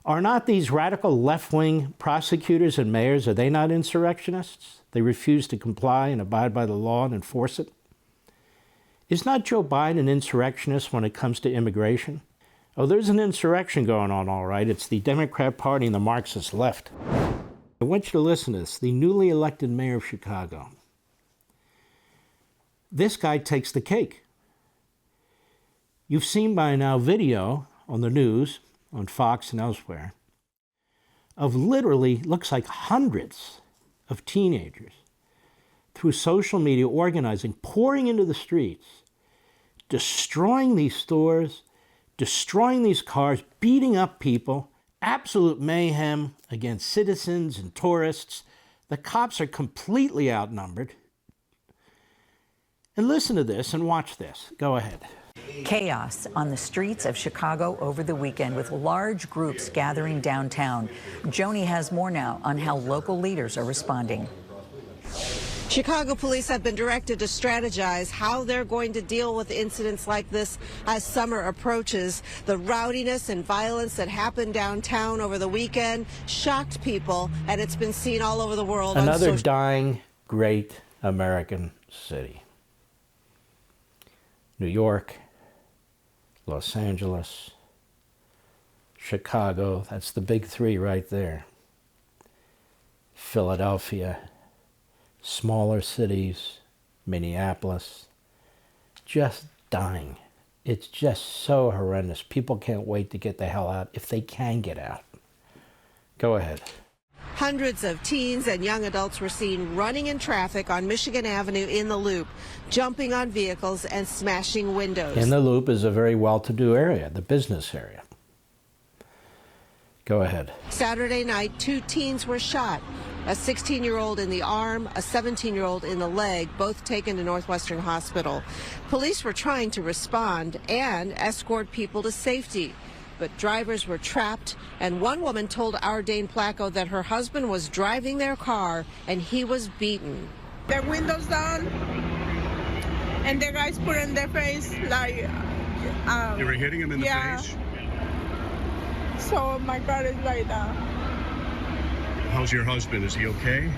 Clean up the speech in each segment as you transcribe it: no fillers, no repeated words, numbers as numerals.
Are not these radical left-wing prosecutors and mayors, are they not insurrectionists? They refuse to comply and abide by the law and enforce it. Is not Joe Biden an insurrectionist when it comes to immigration? Oh, there's an insurrection going on, all right. It's the Democrat Party and the Marxist left. I want you to listen to this. The newly elected mayor of Chicago. This guy takes the cake. You've seen by now video on the news, on Fox and elsewhere, of literally, looks like hundreds of teenagers through social media organizing, pouring into the streets, destroying these stores, destroying these cars, beating up people, absolute mayhem against citizens and tourists. The cops are completely outnumbered. And listen to this and watch this. Go ahead. Chaos on the streets of Chicago over the weekend with large groups gathering downtown. Joni has more now on how local leaders are responding. Chicago police have been directed to strategize how they're going to deal with incidents like this as summer approaches. The rowdiness and violence that happened downtown over the weekend shocked people, and it's been seen all over the world. Another dying, great American city. New York, Los Angeles, Chicago, that's the big three right there. Philadelphia, smaller cities, Minneapolis, just dying. It's just so horrendous. People can't wait to get the hell out if they can get out. Go ahead. Hundreds of teens and young adults were seen running in traffic on Michigan Avenue in the Loop, jumping on vehicles and smashing windows. In the Loop is a very well-to-do area, the business area. Go ahead. Saturday night, 2 teens were shot. A 16-year-old in the arm, a 17-year-old in the leg, both taken to Northwestern Hospital. Police were trying to respond and escort people to safety, but drivers were trapped, and one woman told our Dane Placco that her husband was driving their car and he was beaten. Their windows down, and the guys put in their face like... you were hitting him in the face? So my God is like that. How's your husband? Is he okay?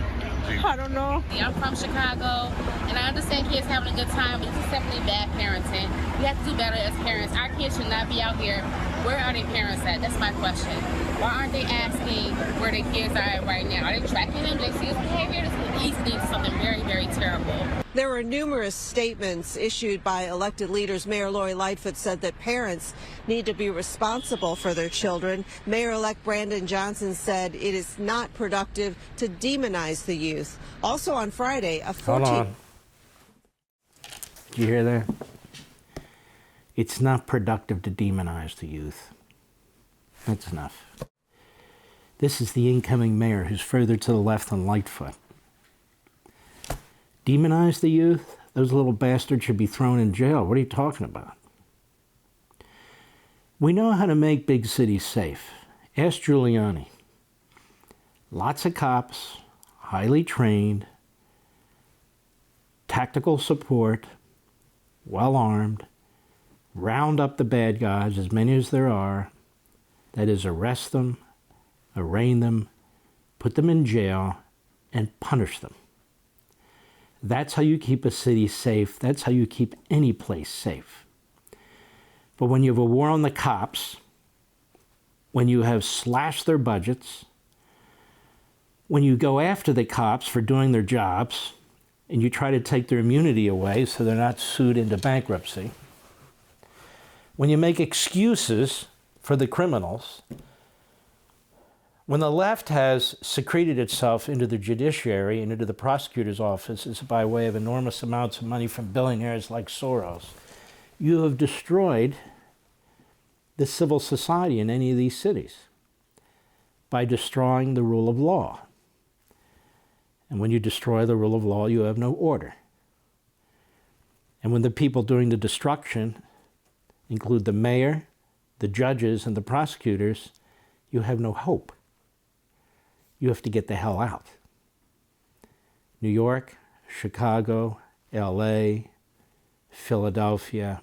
I don't know. I'm from Chicago, and I understand kids having a good time, but this is definitely bad parenting. We have to do better as parents. Our kids should not be out here. Where are their parents at? That's my question. Why aren't they asking where their kids are at right now? Are they tracking them? Do they see his behavior? This could easily lead to something very, very terrible. There were numerous statements issued by elected leaders. Mayor Lori Lightfoot said that parents need to be responsible for their children. Mayor-elect Brandon Johnson said it is not productive to demonize the youth. Also on Friday, a 14... Hold on. Did you hear that? It's not productive to demonize the youth. That's enough. This is the incoming mayor who's further to the left than Lightfoot. Demonize the youth? Those little bastards should be thrown in jail. What are you talking about? We know how to make big cities safe. Ask Giuliani. Lots of cops, highly trained, tactical support, well-armed, round up the bad guys, as many as there are, that is, arrest them, arraign them, put them in jail, and punish them. That's how you keep a city safe. That's how you keep any place safe. But when you have a war on the cops, when you have slashed their budgets, when you go after the cops for doing their jobs, and you try to take their immunity away so they're not sued into bankruptcy, when you make excuses for the criminals, when the left has secreted itself into the judiciary and into the prosecutor's offices by way of enormous amounts of money from billionaires like Soros, you have destroyed the civil society in any of these cities by destroying the rule of law. And when you destroy the rule of law, you have no order. And when the people doing the destruction include the mayor, the judges, and the prosecutors, you have no hope. You have to get the hell out. New York, Chicago, LA, Philadelphia.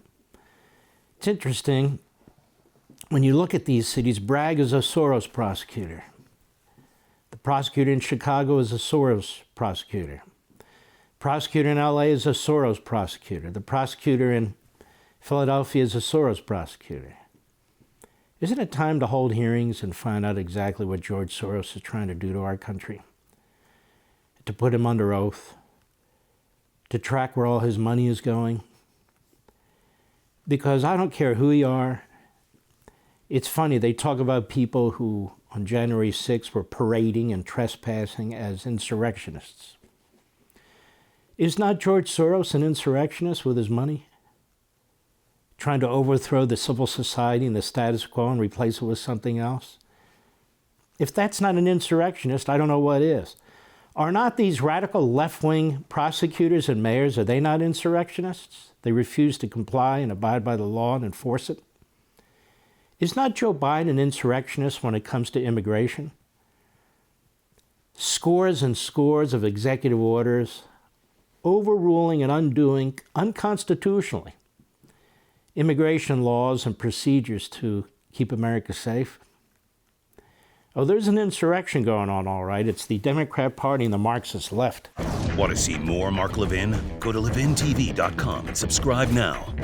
It's interesting. when you look at these cities, Bragg is a Soros prosecutor. The prosecutor in Chicago is a Soros prosecutor. Prosecutor in LA is a Soros prosecutor. The prosecutor in Philadelphia is a Soros prosecutor. Isn't it time to hold hearings and find out exactly what George Soros is trying to do to our country? To put him under oath? To track where all his money is going? Because I don't care who you are. It's funny, they talk about people who on January 6th were parading and trespassing as insurrectionists. Is not George Soros an insurrectionist with his money? Trying to overthrow the civil society and the status quo and replace it with something else? If that's not an insurrectionist, I don't know what is. Are not these radical left-wing prosecutors and mayors, are they not insurrectionists? They refuse to comply and abide by the law and enforce it. Is not Joe Biden an insurrectionist when it comes to immigration? Scores and scores of executive orders overruling and undoing unconstitutionally immigration laws and procedures to keep America safe. Oh, there's an insurrection going on, all right. It's the Democrat Party and the Marxist left. Want to see more Mark Levin? Go to LevinTV.com and subscribe now.